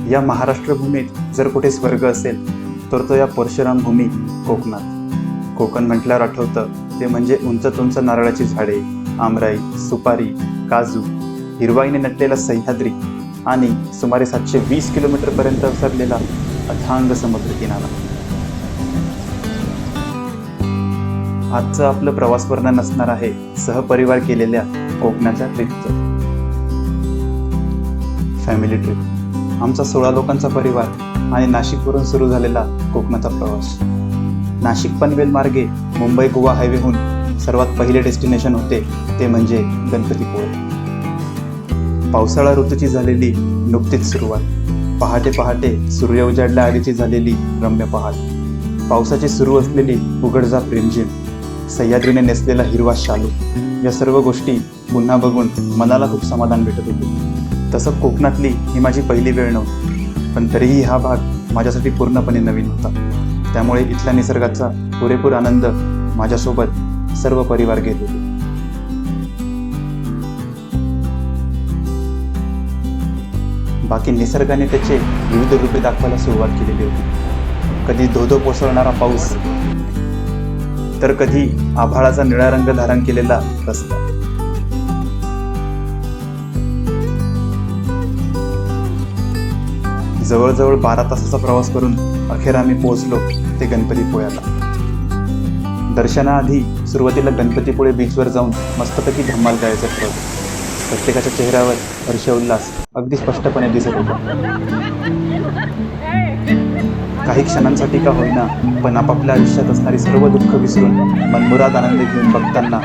या महाराष्ट्र भूमीत जर कुठे स्वर्ग असेल तर तो या परशुराम भूमी कोकणात. कोकण म्हटल्यावर आठवतं ते म्हणजे उंच उंच नारळाची झाडे, आमराई, सुपारी, काजू, हिरवाईने नटलेला सह्याद्री आणि सुमारे 720 किलोमीटरपर्यंत पसरलेला अथांग समुद्र किनारा. आजचं आपलं प्रवास वर्णन असणार आहे सहपरिवार केलेल्या कोकणाच्या ट्रिपचं. Family trip. आमचा 16 लोकांचा परिवार आणि नाशिकवरून सुरू झालेला कोकणाचा प्रवास. नाशिक पनवेल मार्गे मुंबई गोवा हायवेहून सर्वात पहिले डेस्टिनेशन होते ते म्हणजे गणपतीपुळे. पावसाळा ऋतूची झालेली नुकतीच सुरुवात. पहाटे पहाटे सूर्य उजाडल्या आधीची झालेली रम्य पहाट, पावसाची सुरू असलेली उघडझाप रिमझिम, सह्याद्रीने नेसलेला हिरवा शालू, या सर्व गोष्टी पुन्हा बघून मनाला खूप समाधान भेटत होते. तसं कोकणातली ही माझी पहिली वेळ नव्हती, पण तरीही हा भाग माझ्यासाठी पूर्णपणे नवीन होता. त्यामुळे इथल्या निसर्गाचा पुरेपूर आनंद माझ्यासोबत सर्व परिवार घेत होते. बाकी निसर्गाने त्याचे विविध रूपे दाखवायला सुरुवात केलेली होती. कधी धोधो कोसळणारा पाऊस, तर कधी आभाळाचा निळा रंग धारण केलेला रस्ता. जवळजवळ 12 तासाचा प्रवास करून अखेर आम्ही पोहोचलो ते गणपतीपुळ्याला. दर्शनाआधी सुरुवातीला गणपतीपुळे बीचवर जाऊन मस्तपैकी धमाल करायचं ठरवलं. प्रत्येकाच्या चेहऱ्यावर हर्षोल्लास अगदी स्पष्टपणे दिसत होता. काही क्षणांसाठी का होईना, पण आपापल्या आयुष्यात असणारी सर्व दुःख विसरून मनमुराद आनंद घेऊन बघताना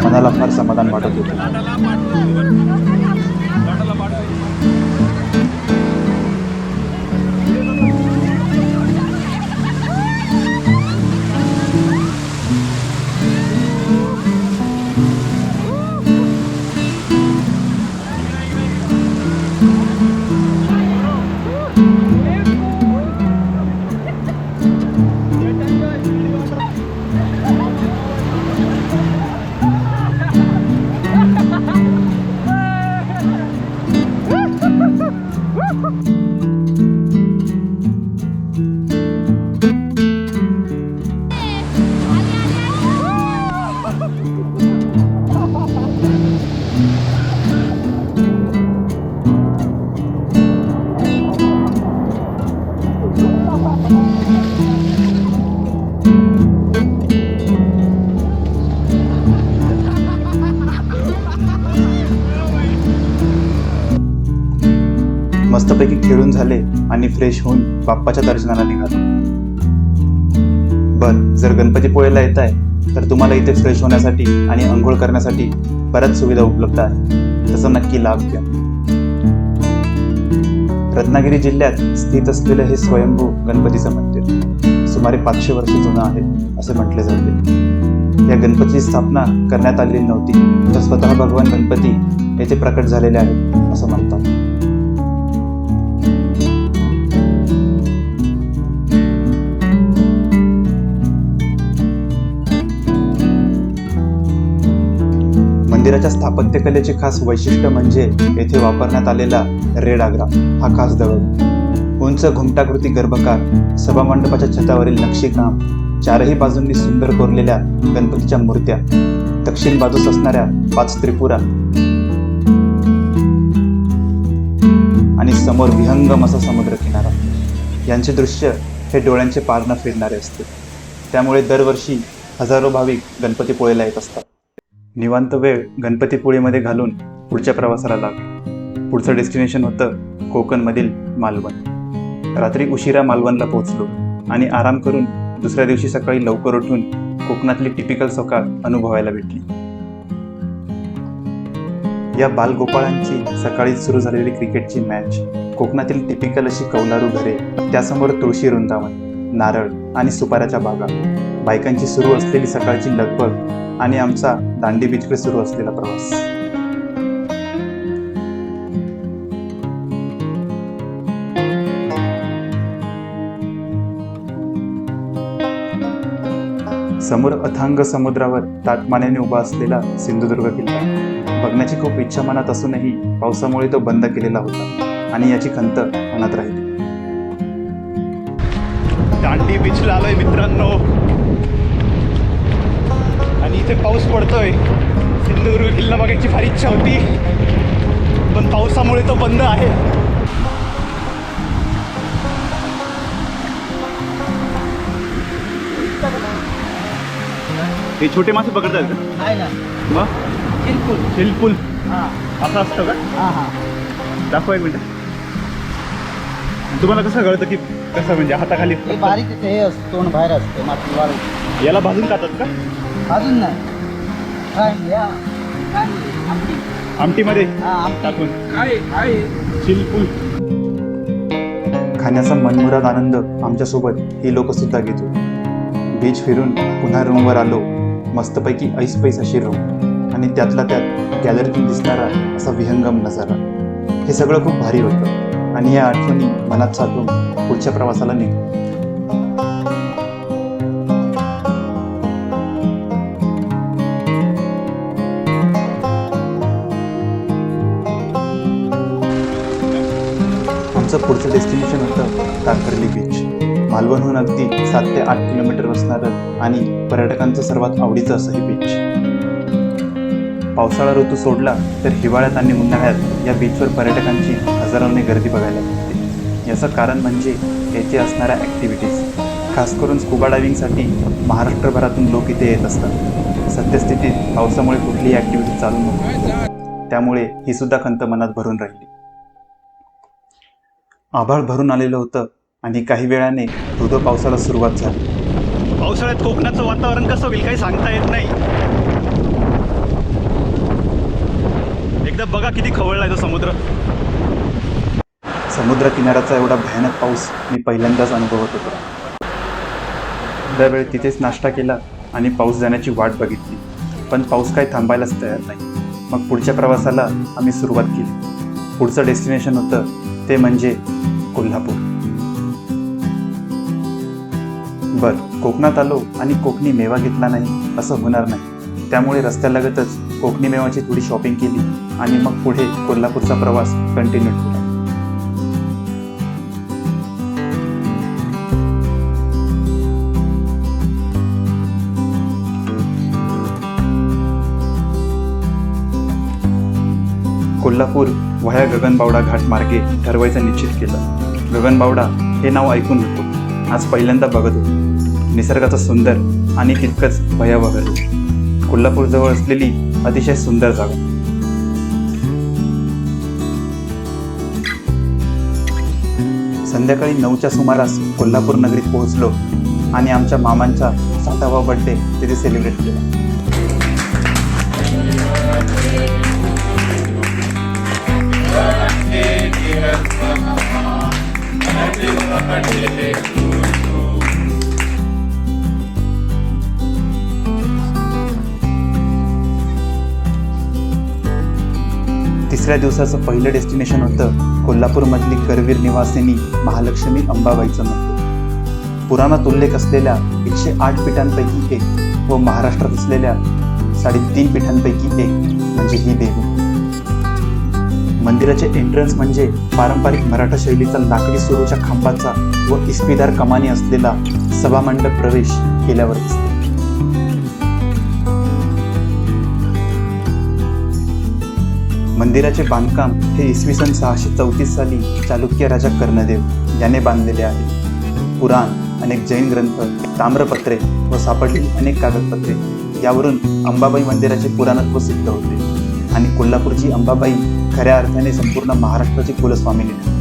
मनाला फार समाधान वाटत होते. मस्तपैकी खेळून झाले आणि फ्रेश होऊन बाप्पाच्या दर्शनाला निघालो. जर गणपतीपुळेला येत आहे तर तुम्हाला इथे फ्रेश होण्यासाठी आणि अंघोळ करण्यासाठी बऱ्याच सुविधा उपलब्ध आहेत. त्याचा नक्की लाभ घ्या. रत्नागिरी जिल्ह्यात स्थित असलेले हे स्वयंभू गणपतीचं मंदिर सुमारे 500 वर्ष जुनं आहे असे म्हटले जाते. या गणपतीची स्थापना करण्यात आलेली नव्हती, तर स्वतः भगवान गणपती येथे प्रकट झालेले आहेत असं म्हणतात. मंदिराच्या स्थापत्यकलेचे खास वैशिष्ट्य म्हणजे येथे वापरण्यात आलेला रेड आग्रा हा खास दगड. उंच घुमटाकृती गर्भकार, सभामंडपाच्या छतावरील नक्षीकाम, चारही बाजूंनी सुंदर कोरलेल्या गणपतीच्या मूर्त्या, दक्षिण बाजूस असणाऱ्या 5 त्रिपुरा आणि समोर विहंगम असा समुद्र किनारा, यांचे दृश्य हे डोळ्यांचे पार न फिरणारे असते. त्यामुळे दरवर्षी हजारो भाविक गणपतीपुळेला येत असतात. निवांत वेळ गणपतीपुळेमध्ये घालून पुढच्या प्रवासाला लागलो. पुढचं डेस्टिनेशन होतं कोकणमधील मालवण. रात्री उशिरा मालवणला पोहोचलो आणि आराम करून दुसऱ्या दिवशी सकाळी लवकर उठून कोकणातली टिपिकल सकाळ अनुभवायला भेटली. या बालगोपाळांची सकाळी सुरू झालेली क्रिकेटची मॅच, कोकणातील टिपिकल अशी कौलारू घरे, त्यासमोर तुळशी वृंदावन, नारळ आणि सुपाऱ्याच्या बागा, बायकांची सुरू असलेली सकाळची लगबग आणि आमचा दांडी बीचकडे सुरू असलेला प्रवास. समोर अथांग समुद्रावर ताटमानेने उभा असलेला सिंधुदुर्ग किल्ला बघण्याची खूप इच्छा मनात असूनही पावसामुळे तो बंद केलेला होता. आणि याची खंत मनात राहिली. दांडी बीचला आलोय मित्रांनो, आणि इथे पाऊस पडतोय. सिंधुदुर्ग किल्ला बघायची फार इच्छा होती, पण पावसामुळे तो बंद आहे. हे छोटे मासे पकडतात का? नाही ना, मग बिलकुल. शिलपूल हां असं असतं का? हां हां. दाखवा एक मिनिट. तुम्हाला कसं कळतं की कसं, म्हणजे हाताखाली हे बारीक हे असतं, तोंड बाहेर असतं, माती वाळू. याला भाजून खातात का? अजून नाही काय या काय आमटी. आमटीमध्ये हां आमटी. टाकून शिलपूल. खाण्याचा मनमुराद आनंद आमच्यासोबत ही लोक सुद्धा घेत होती. बीच फिरून पुन्हा रूमवर आलो. मस्तपैकी ऐसपैस अशी रूम, आणि त्यातला त्यात गॅलरीतून दिसणारा असा विहंगम नजारा. हे सगळं खूप भारी होतं, आणि या आठवणी मनात साठवून पुढच्या प्रवासाला निघालो. आमचं पुढचं डेस्टिनेशन होतं तारकर्ली बीच. मालवणहून अगदी 7 ते 8 किलोमीटर बसणारं आणि पर्यटकांचं सर्वात आवडीचं असं हे बीच. पावसाळा ऋतू सोडला तर हिवाळ्यात आणि उन्हाळ्यात या बीचवर पर्यटकांची हजारोने गर्दी बघायला मिळते. याचं कारण म्हणजे येथे असणाऱ्या ॲक्टिव्हिटीज. खास करून स्कुबा डायव्हिंगसाठी महाराष्ट्रभरातून लोक इथे येत असतात. सद्यस्थितीत पावसामुळे कुठलीही ॲक्टिव्हिटी चालू नव्हती, त्यामुळे ही सुद्धा खंत मनात भरून राहिली. आभाळ भरून आलेलं होतं आणि काही वेळाने धोधो पावसाला सुरुवात झाली. पावसाळ्यात कोकणाचं वातावरण कसं होईल काही सांगता येत नाही. एकदा बघा किती खवळलाय तो समुद्र. समुद्र किनाऱ्याचा एवढा भयानक पाऊस मी पहिल्यांदाच अनुभवत होतो. त्यावेळी तिथेच नाश्ता केला आणि पाऊस जाण्याची वाट बघितली, पण पाऊस काही थांबायलाच तयार नाही. मग पुढच्या प्रवासाला आम्ही सुरुवात केली. पुढचं डेस्टिनेशन होतं ते म्हणजे कोल्हापूर. कोकणात आलो आणि कोकणी मेवा घेतला नाही असं होणार नाही, त्यामुळे रस्त्यालगतच कोकणी मेवाची थोडी शॉपिंग केली आणि मग पुढे कोल्हापूरचा प्रवास कंटिन्यू केला. कोल्हापूर व्हाया गगनबावडा घाट मार्गे ठरवायचं निश्चित केलं. गगनबावडा हे नाव ऐकून होतो, आज पहिल्यांदा बघत होतो. निसर्गाचं सुंदर आणि तितकंच भयावह. कोल्हापूरजवळ असलेली अतिशय सुंदर जागा. संध्याकाळी 9च्या सुमारास कोल्हापूर नगरीत पोहोचलो आणि आमच्या मामांचा 7वा बर्थडे तिथे सेलिब्रेट केला. तिसऱ्या दिवसाचं पहिलं डेस्टिनेशन होतं कोल्हापूरमधली करवीर निवासिनी महालक्ष्मी अंबाबाईचं मंदिर. पुराणात उल्लेख असलेल्या 108 पीठांपैकी एक व महाराष्ट्रात असलेल्या 3.5 पीठांपैकी एक म्हणजे ही देवी. मंदिराचे एंट्रन्स म्हणजे पारंपरिक मराठा शैलीचा लाकडी सुरूच्या खांबाचा व इस्पिदार कमानी असलेला सभामंडप प्रवेश केल्यावर दिसतो. मंदिराचे बांधकाम हे इसवी सन 634 साली चालुक्य राजा कर्णदेव याने बांधलेले आहे. पुराण, अनेक जैन ग्रंथ, ताम्रपत्रे व सापडलेली अनेक कागदपत्रे यावरून अंबाबाई मंदिराचे पुराणत्व सिद्ध होते आणि कोल्हापूरची अंबाबाई खऱ्या अर्थाने संपूर्ण महाराष्ट्राची कुलस्वामिनी आहे.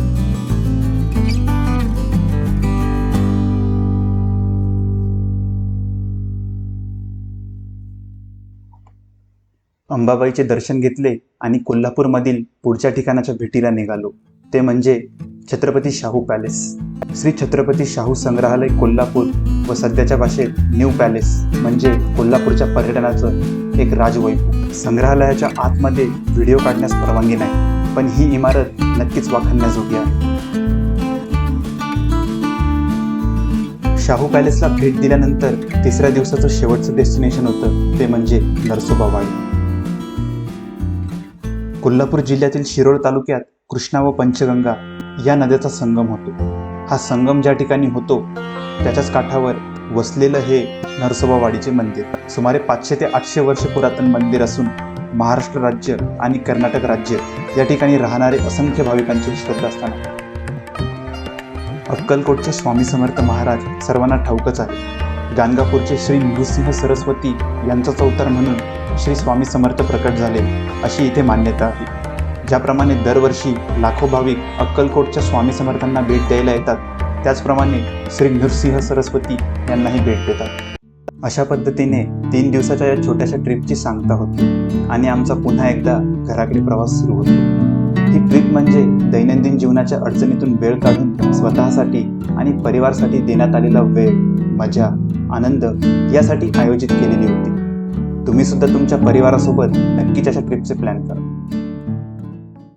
अंबाबाईचे दर्शन घेतले आणि कोल्हापूरमधील पुढच्या ठिकाणाच्या भेटीला निघालो. ते म्हणजे छत्रपती शाहू पॅलेस. श्री छत्रपती शाहू संग्रहालय कोल्हापूर व सध्याच्या भाषेत न्यू पॅलेस म्हणजे कोल्हापूरच्या पर्यटनाचं एक राजवैभव. संग्रहालयाच्या आतमध्ये व्हिडिओ काढण्यास परवानगी नाही, पण ही इमारत नक्कीच वाखाणण्याजोगी आहे. शाहू पॅलेसला भेट दिल्यानंतर तिसऱ्या दिवसाचं शेवटचं डेस्टिनेशन होतं ते म्हणजे नरसोबावाडी. कोल्हापूर जिल्ह्यातील शिरोळ तालुक्यात कृष्णा व पंचगंगा या नद्याचा संगम होतो. हा संगम ज्या ठिकाणी होतो त्याच्याच काठावर वसलेलं हे नरसोबावाडीचे मंदिर सुमारे 500 ते 800 वर्ष पुरातन मंदिर असून महाराष्ट्र राज्य आणि कर्नाटक राज्य या ठिकाणी राहणारे असंख्य भाविकांची श्रद्धास्थान आहे. अक्कलकोटचे स्वामी समर्थ महाराज सर्वांना ठाऊकच आहे. गाणगापूरचे श्री नृसिंह सरस्वती यांचाच अवतार म्हणून श्री स्वामी समर्थ प्रकट झाले अशी इथे मान्यता आहे. ज्याप्रमाणे दरवर्षी लाखो भाविक अक्कलकोटच्या स्वामी समर्थांना भेट द्यायला येतात, त्याचप्रमाणे श्री नृसिंह सरस्वती यांनाही भेट देतात. अशा पद्धतीने 3 दिवसाच्या या छोट्याशा ट्रिपची सांगता होती आणि आमचा पुन्हा एकदा घराकडे प्रवास सुरू होतो. ही ट्रिप म्हणजे दैनंदिन जीवनाच्या अडचणीतून वेळ काढून स्वतःसाठी आणि परिवारासाठी देण्यात आलेला वेळ, मजा, आनंद यासाठी आयोजित केलेली होती. तुम्ही सुद्धा तुमच्या परिवारासोबत नक्कीच अशा ट्रिपचे प्लॅन करा.